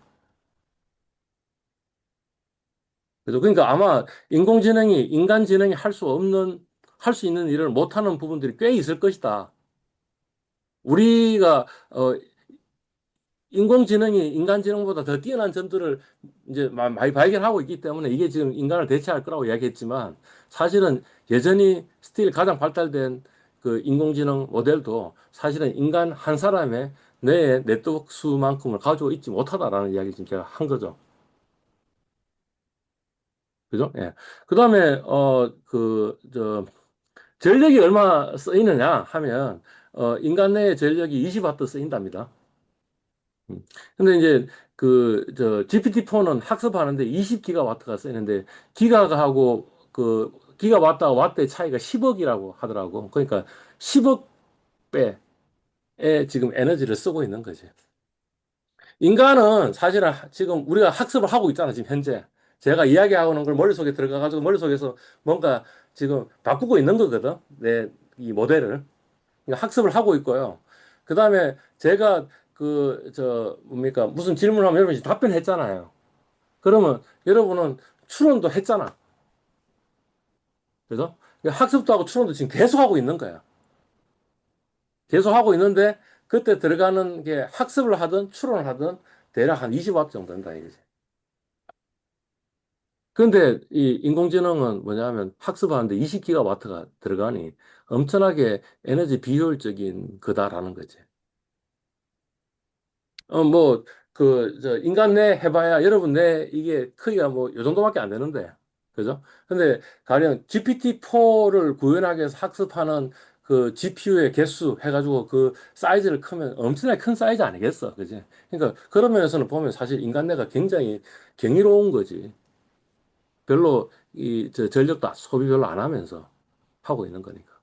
S1: 그죠? 그러니까 아마 인공지능이 인간 지능이 할 수 있는 일을 못하는 부분들이 꽤 있을 것이다. 우리가 인공지능이 인간지능보다 더 뛰어난 점들을 이제 많이 발견하고 있기 때문에 이게 지금 인간을 대체할 거라고 이야기했지만 사실은 여전히 스틸 가장 발달된 그 인공지능 모델도 사실은 인간 한 사람의 뇌의 네트워크 수만큼을 가지고 있지 못하다라는 이야기 지금 제가 한 거죠. 그죠? 예. 그다음에 전력이 얼마 쓰이느냐 하면 인간 내의 전력이 20와트 쓰인답니다. 음. 근데 이제 GPT-4는 학습하는데 20기가와트가 쓰이는데 기가하고 그 기가와트와 와트의 차이가 10억이라고 하더라고. 그러니까 10억 배의 지금 에너지를 쓰고 있는 거지. 인간은 사실은 지금 우리가 학습을 하고 있잖아, 지금 현재. 제가 이야기하는 걸 머릿속에 들어가가지고 머릿속에서 뭔가 지금 바꾸고 있는 거거든. 내 이 모델을. 그러니까 학습을 하고 있고요. 그 다음에 제가 뭡니까, 무슨 질문하면 여러분이 답변했잖아요. 그러면 여러분은 추론도 했잖아. 그죠? 학습도 하고 추론도 지금 계속 하고 있는 거야. 계속 하고 있는데 그때 들어가는 게 학습을 하든 추론을 하든 대략 한 20와트 정도 된다 이거지. 그런데 이 인공지능은 뭐냐면 학습하는데 20기가와트가 들어가니 엄청나게 에너지 비효율적인 거다라는 거지. 인간 내 해봐야 여러분 내 이게 크기가 뭐, 요 정도밖에 안 되는데. 그죠? 근데 가령 GPT-4를 구현하기 위해서 학습하는 그 GPU의 개수 해가지고 그 사이즈를 크면 엄청나게 큰 사이즈 아니겠어. 그지? 그러니까 그런 면에서는 보면 사실 인간 뇌가 굉장히 경이로운 거지. 별로 전력도 소비 별로 안 하면서 하고 있는 거니까.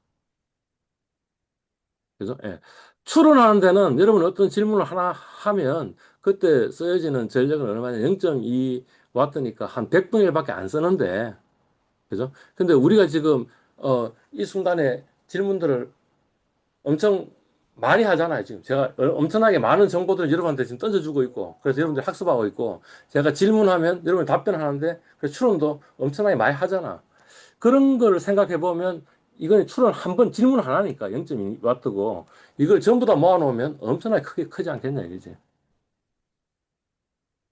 S1: 그죠? 예. 추론하는 데는 여러분 어떤 질문을 하나 하면 그때 쓰여지는 전력은 얼마냐? 0.2 왔트니까 한 100분의 1밖에 안 쓰는데, 그죠? 근데 우리가 지금, 이 순간에 질문들을 엄청 많이 하잖아요, 지금. 제가 엄청나게 많은 정보들을 여러분한테 지금 던져주고 있고, 그래서 여러분들이 학습하고 있고, 제가 질문하면 여러분이 답변하는데, 그래서 추론도 엄청나게 많이 하잖아. 그런 걸 생각해 보면 이건 추론 한 번 질문 하나니까 0.2와트고 이걸 전부 다 모아놓으면 엄청나게 크게 크지 않겠냐 이거지.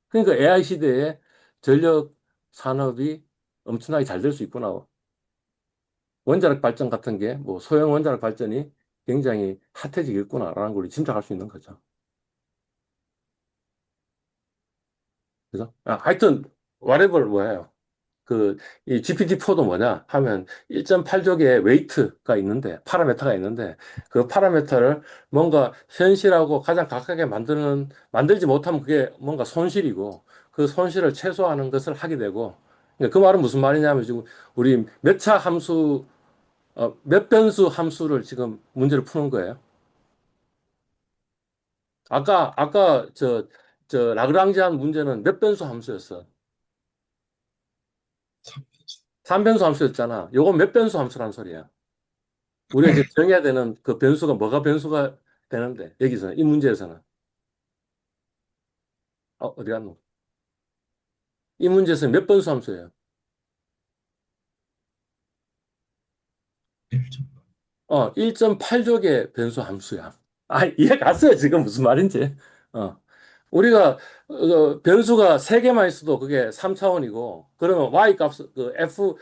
S1: 그러니까 AI 시대에 전력 산업이 엄청나게 잘 될 수 있구나. 원자력 발전 같은 게 뭐 소형 원자력 발전이 굉장히 핫해지겠구나라는 걸 짐작할 수 있는 거죠. 그래서 하여튼 whatever 뭐예요. 이 GPT-4도 뭐냐 하면 1.8족의 웨이트가 있는데, 파라메터가 있는데, 그 파라메터를 뭔가 현실하고 가장 가깝게 만들지 못하면 그게 뭔가 손실이고, 그 손실을 최소화하는 것을 하게 되고, 그러니까 그 말은 무슨 말이냐면 지금 우리 몇 변수 함수를 지금 문제를 푸는 거예요. 아까 라그랑지안 문제는 몇 변수 함수였어? 3변수 함수였잖아. 요건 몇 변수 함수란 소리야. 우리가 이제 정해야 되는 그 변수가 뭐가 변수가 되는데 여기서는 이 문제에서는 어디 갔노? 이 문제에서는 몇 변수 함수예요? 1.8족의 변수 함수야. 이해 갔어요, 지금 무슨 말인지. 어. 우리가 변수가 3개만 있어도 그게 3차원이고 그러면 y 값, f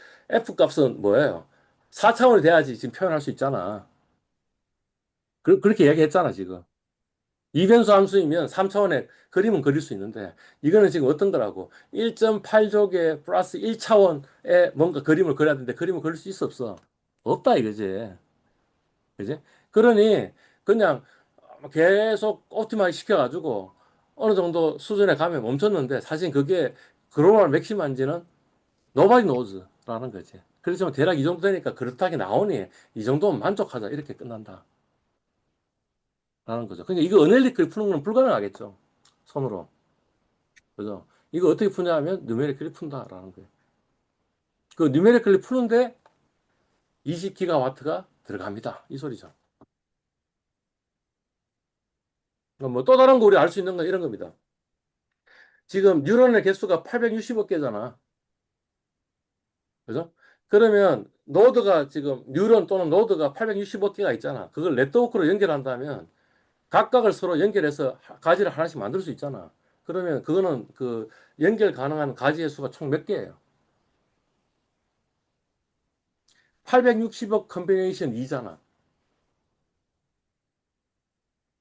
S1: 값은 뭐예요? 4차원이 돼야지 지금 표현할 수 있잖아. 그렇게 이야기했잖아, 지금. 이변수 함수이면 3차원의 그림은 그릴 수 있는데 이거는 지금 어떤 거라고 1.8족의 플러스 1차원의 뭔가 그림을 그려야 되는데 그림을 그릴 수 있어 없어? 없다 이거지. 그지? 그러니 그냥 계속 옵티마이즈 시켜가지고 어느 정도 수준에 가면 멈췄는데 사실 그게 글로벌 맥시멈인지는 nobody knows라는 거지. 그렇지만 대략 이 정도 되니까 그렇다게 나오니 이 정도면 만족하자 이렇게 끝난다. 라는 거죠. 그러니까 이거 어널리티컬 푸는 건 불가능하겠죠. 손으로. 그죠? 이거 어떻게 푸냐 하면 누메리컬리 푼다라는 거예요. 그 누메리컬리 푸는데 20기가와트가 들어갑니다. 이 소리죠. 뭐 또 다른 거 우리 알 수 있는 건 이런 겁니다. 지금 뉴런의 개수가 860억 개잖아. 그죠? 그러면 노드가 지금 뉴런 또는 노드가 860억 개가 있잖아. 그걸 네트워크로 연결한다면 각각을 서로 연결해서 가지를 하나씩 만들 수 있잖아. 그러면 그거는 그 연결 가능한 가지의 수가 총 몇 개예요? 860억 컨비네이션 2잖아.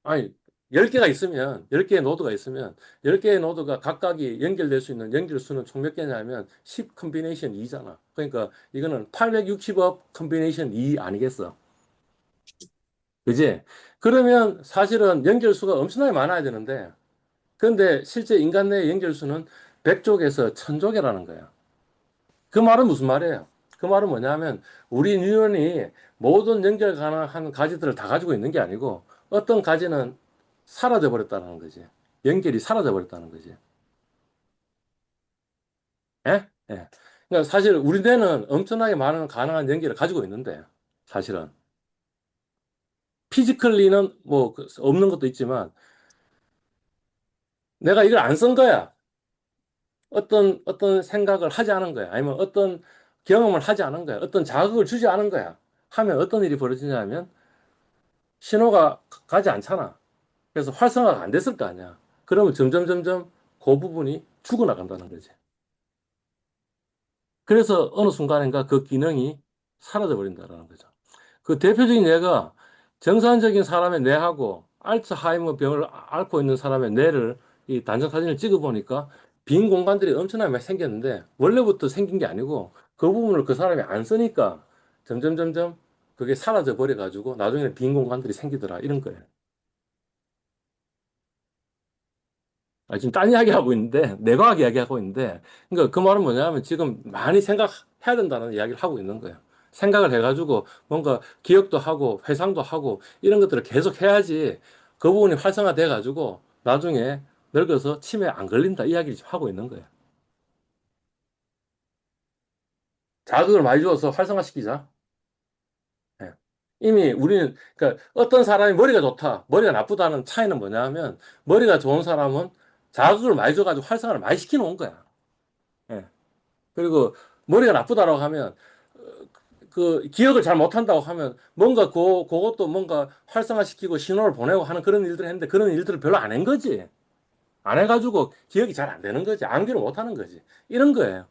S1: 아니, 10개가 있으면, 10개의 노드가 있으면, 10개의 노드가 각각이 연결될 수 있는 연결 수는 총 몇 개냐면 10 컨비네이션 2잖아. 그러니까 이거는 860억 컨비네이션 2 아니겠어? 그지? 그러면 사실은 연결수가 엄청나게 많아야 되는데, 근데 실제 인간 내 연결수는 100족에서 1000족이라는 거야. 그 말은 무슨 말이에요? 그 말은 뭐냐면 우리 뉴런이 모든 연결 가능한 가지들을 다 가지고 있는 게 아니고 어떤 가지는 사라져 버렸다는 거지. 연결이 사라져 버렸다는 거지. 예? 예. 그러니까 사실 우리 뇌는 엄청나게 많은 가능한 연결을 가지고 있는데 사실은 피지컬리는 뭐 없는 것도 있지만 내가 이걸 안 쓴 거야. 어떤 생각을 하지 않은 거야. 아니면 어떤 경험을 하지 않은 거야. 어떤 자극을 주지 않은 거야. 하면 어떤 일이 벌어지냐면 신호가 가지 않잖아. 그래서 활성화가 안 됐을 거 아니야. 그러면 점점 그 부분이 죽어나간다는 거지. 그래서 어느 순간인가 그 기능이 사라져 버린다는 거죠. 그 대표적인 예가 정상적인 사람의 뇌하고 알츠하이머 병을 앓고 있는 사람의 뇌를 이 단정 사진을 찍어 보니까 빈 공간들이 엄청나게 많이 생겼는데 원래부터 생긴 게 아니고 그 부분을 그 사람이 안 쓰니까 점점 그게 사라져 버려 가지고 나중에는 빈 공간들이 생기더라 이런 거예요. 지금 딴 이야기 하고 있는데, 내과학 이야기 하고 있는데, 그러니까 그 말은 뭐냐면 지금 많이 생각해야 된다는 이야기를 하고 있는 거예요. 생각을 해가지고 뭔가 기억도 하고 회상도 하고 이런 것들을 계속 해야지 그 부분이 활성화돼가지고 나중에 늙어서 치매에 안 걸린다 이 이야기를 지금 하고 있는 거예요. 자극을 많이 줘서 활성화시키자. 예. 이미 우리는, 그러니까 어떤 사람이 머리가 좋다, 머리가 나쁘다는 차이는 뭐냐 하면 머리가 좋은 사람은 자극을 많이 줘가지고 활성화를 많이 시켜놓은 거야. 예. 그리고 머리가 나쁘다라고 하면 그 기억을 잘 못한다고 하면 뭔가 그것도 뭔가 활성화시키고 신호를 보내고 하는 그런 일들을 했는데 그런 일들을 별로 안 한 거지. 안 해가지고 기억이 잘 안 되는 거지. 암기를 못 하는 거지. 이런 거예요.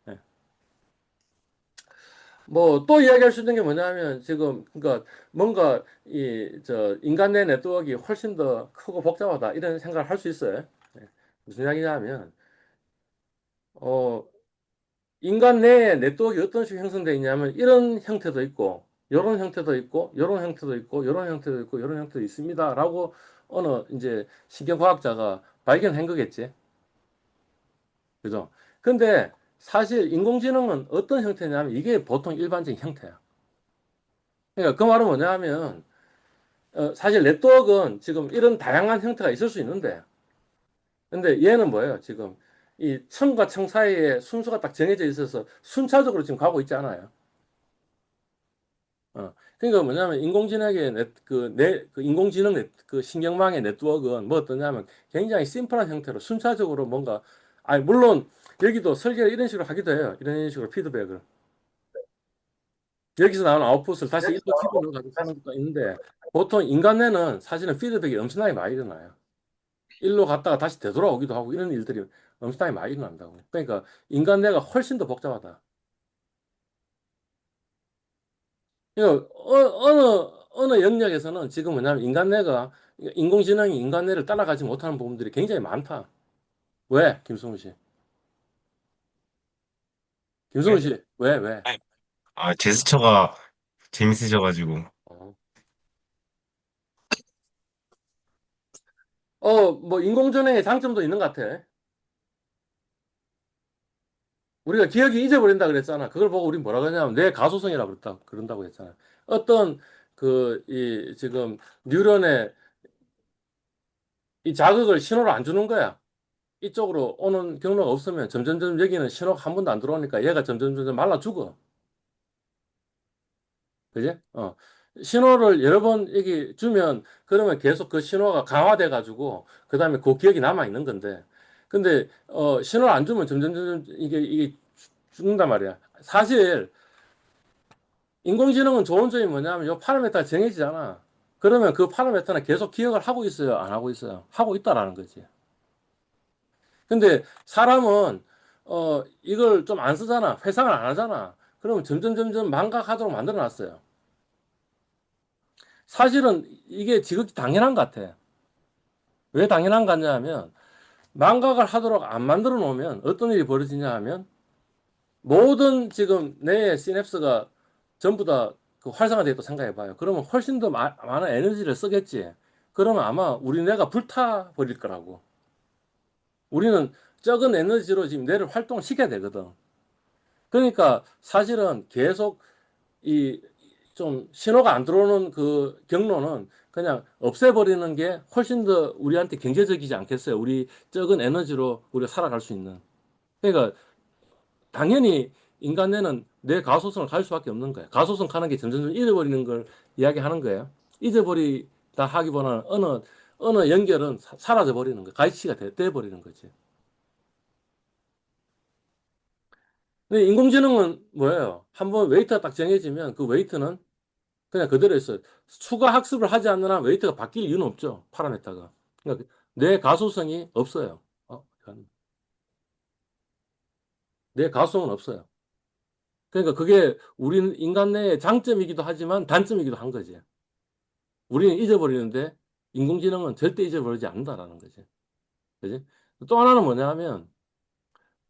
S1: 예. 뭐 또 이야기할 수 있는 게 뭐냐면 지금 그러니까 뭔가 이 저 인간 내 네트워크가 훨씬 더 크고 복잡하다 이런 생각을 할 수 있어요. 예. 무슨 이야기냐면 어 인간 내에 네트워크가 어떤 식으로 형성되어 있냐면 이런 형태도 있고 이런 형태도 있고 이런 형태도 있고 이런 형태도 있고 이런 형태도 있습니다라고 어느 이제 신경과학자가 발견한 거겠지. 그죠? 근데 사실 인공지능은 어떤 형태냐면 이게 보통 일반적인 형태야. 그러니까 그 말은 뭐냐면 사실 네트워크는 지금 이런 다양한 형태가 있을 수 있는데 근데 얘는 뭐예요? 지금 이 층과 층 사이에 순서가 딱 정해져 있어서 순차적으로 지금 가고 있지 않아요. 그러니까 뭐냐면 인공지능의 그 인공지능 그 신경망의 네트워크는 뭐 어떠냐면 굉장히 심플한 형태로 순차적으로 뭔가 아니 물론 여기도 설계를 이런 식으로 하기도 해요. 이런 식으로 피드백을 여기서 나오는 아웃풋을 다시 일로 집어넣어 가지고 하는 것도 있는데 보통 인간 뇌는 사실은 피드백이 엄청나게 많이 일어나요. 일로 갔다가 다시 되돌아오기도 하고 이런 일들이 엄청나게 많이 일어난다고. 그러니까 인간 뇌가 훨씬 더 복잡하다. 그러니까 어느 영역에서는 지금 뭐냐면 인간 뇌가 인공지능이 인간 뇌를 따라가지 못하는 부분들이 굉장히 많다. 왜? 김승우 씨. 김승우
S3: 네?
S1: 씨, 왜, 왜?
S3: 아니, 제스처가 재밌으셔가지고.
S1: 어, 뭐, 인공지능의 장점도 있는 것 같아. 우리가 기억이 잊어버린다 그랬잖아. 그걸 보고 우리 뭐라 그러냐면, 뇌 가소성이라고 그런다고 했잖아. 어떤, 지금, 뉴런에 이 자극을 신호를 안 주는 거야. 이쪽으로 오는 경로가 없으면 점점점 여기는 신호가 한 번도 안 들어오니까 얘가 점점점 말라 죽어. 그지? 신호를 여러 번 여기 주면 그러면 계속 그 신호가 강화돼 가지고 그다음에 그 기억이 남아 있는 건데. 근데 신호를 안 주면 점점점 이게 죽는단 말이야. 사실 인공지능은 좋은 점이 뭐냐면 요 파라미터가 정해지잖아. 그러면 그 파라미터는 계속 기억을 하고 있어요, 안 하고 있어요? 하고 있다라는 거지. 근데 사람은 이걸 좀 안 쓰잖아. 회상을 안 하잖아. 그러면 점점 망각하도록 만들어 놨어요. 사실은 이게 지극히 당연한 것 같아. 왜 당연한 것 같냐 하면 망각을 하도록 안 만들어 놓으면 어떤 일이 벌어지냐 하면 모든 지금 뇌의 시냅스가 전부 다그 활성화되어 있다고 생각해 봐요. 그러면 훨씬 더 많은 에너지를 쓰겠지. 그러면 아마 우리 뇌가 불타 버릴 거라고. 우리는 적은 에너지로 지금 뇌를 활동을 시켜야 되거든. 그러니까 사실은 계속 이 좀 신호가 안 들어오는 그 경로는 그냥 없애버리는 게 훨씬 더 우리한테 경제적이지 않겠어요? 우리 적은 에너지로 우리가 살아갈 수 있는. 그러니까 당연히 인간뇌는 뇌 가소성을 가질 수밖에 없는 거예요. 가소성 가는 게 점점 잊어버리는 걸 이야기하는 거예요. 잊어버리다 하기보다는 어느 연결은 사라져 버리는 거예요. 가시가 돼 버리는 거지. 근데 인공지능은 뭐예요? 한번 웨이트가 딱 정해지면 그 웨이트는 그냥 그대로 있어요. 추가 학습을 하지 않는 한 웨이트가 바뀔 이유는 없죠. 파라메타가. 그러니까 내 가소성이 없어요. 내 가소성은 없어요. 그러니까 그게 우리는 인간 내의 장점이기도 하지만 단점이기도 한 거지. 우리는 잊어버리는데 인공지능은 절대 잊어버리지 않는다라는 거지. 그지? 또 하나는 뭐냐 하면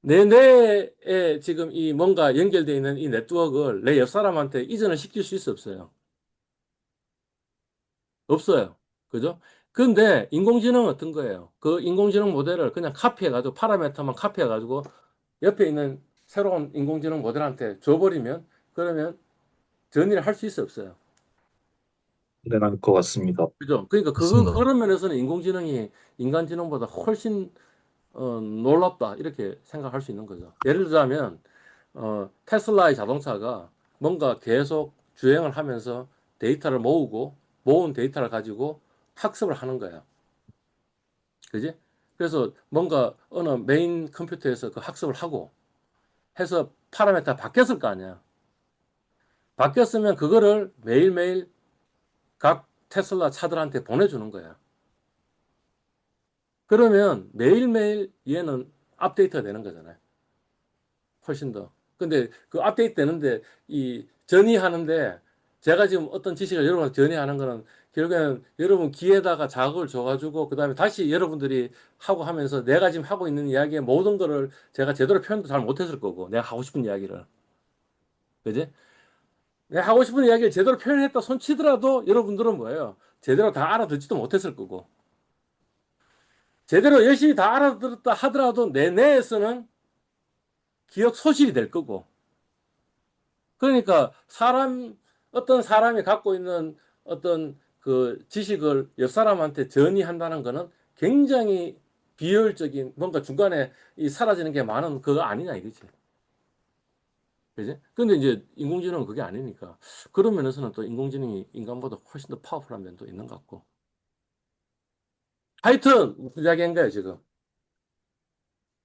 S1: 내 뇌에 지금 이 뭔가 연결되어 있는 이 네트워크를 내 옆 사람한테 이전을 시킬 수 있어 없어요? 없어요. 그죠? 근데 인공지능은 어떤 거예요? 그 인공지능 모델을 그냥 카피해가지고 파라메터만 카피해가지고 옆에 있는 새로운 인공지능 모델한테 줘버리면 그러면 전이를 할 수 있어 없어요?
S2: 가능할 것 같습니다.
S1: 그죠? 그러니까
S4: 있습니다.
S1: 그런 면에서는 인공지능이 인간지능보다 훨씬 놀랍다 이렇게 생각할 수 있는 거죠. 예를 들자면 테슬라의 자동차가 뭔가 계속 주행을 하면서 데이터를 모으고 모은 데이터를 가지고 학습을 하는 거예요. 그지? 그래서 뭔가 어느 메인 컴퓨터에서 그 학습을 하고 해서 파라미터가 바뀌었을 거 아니야. 바뀌었으면 그거를 매일매일 각 테슬라 차들한테 보내주는 거야. 그러면 매일매일 얘는 업데이트가 되는 거잖아요. 훨씬 더. 근데 그 업데이트 되는데 이 전이하는데 제가 지금 어떤 지식을 여러분한테 전이하는 거는 결국에는 여러분 귀에다가 자극을 줘가지고 그다음에 다시 여러분들이 하고 하면서 내가 지금 하고 있는 이야기의 모든 거를 제가 제대로 표현도 잘 못했을 거고 내가 하고 싶은 이야기를. 그지? 내가 하고 싶은 이야기를 제대로 표현했다 손치더라도 여러분들은 뭐예요? 제대로 다 알아듣지도 못했을 거고 제대로 열심히 다 알아들었다 하더라도 내 뇌에서는 기억 소실이 될 거고 그러니까 어떤 사람이 갖고 있는 어떤 그 지식을 옆 사람한테 전이한다는 거는 굉장히 비효율적인 뭔가 중간에 이 사라지는 게 많은 그거 아니냐 이거지. 그지? 근데 이제 인공지능은 그게 아니니까 그런 면에서는 또 인공지능이 인간보다 훨씬 더 파워풀한 면도 있는 것 같고. 하여튼 무슨 이야기한 거야 지금?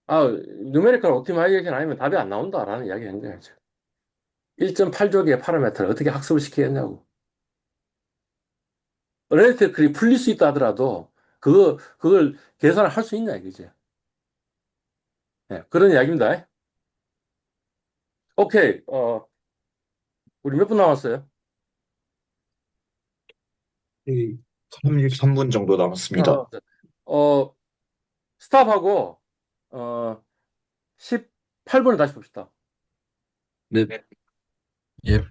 S1: 뉴메리컬 옵티마이제이션 아니면 답이 안 나온다라는 이야기 한 거야 지금. 1.8조 개의 파라미터를 어떻게 학습을 시키겠냐고. 레이트클이 풀릴 수 있다 하더라도 그걸 계산을 할 수 있냐 이거지. 예, 그런 이야기입니다. 오케이. 우리 몇 분 남았어요?
S2: 3분 정도 남았습니다.
S1: 어, 어, 스탑하고, 어, 18분에 다시 봅시다.
S2: 네.
S4: 예.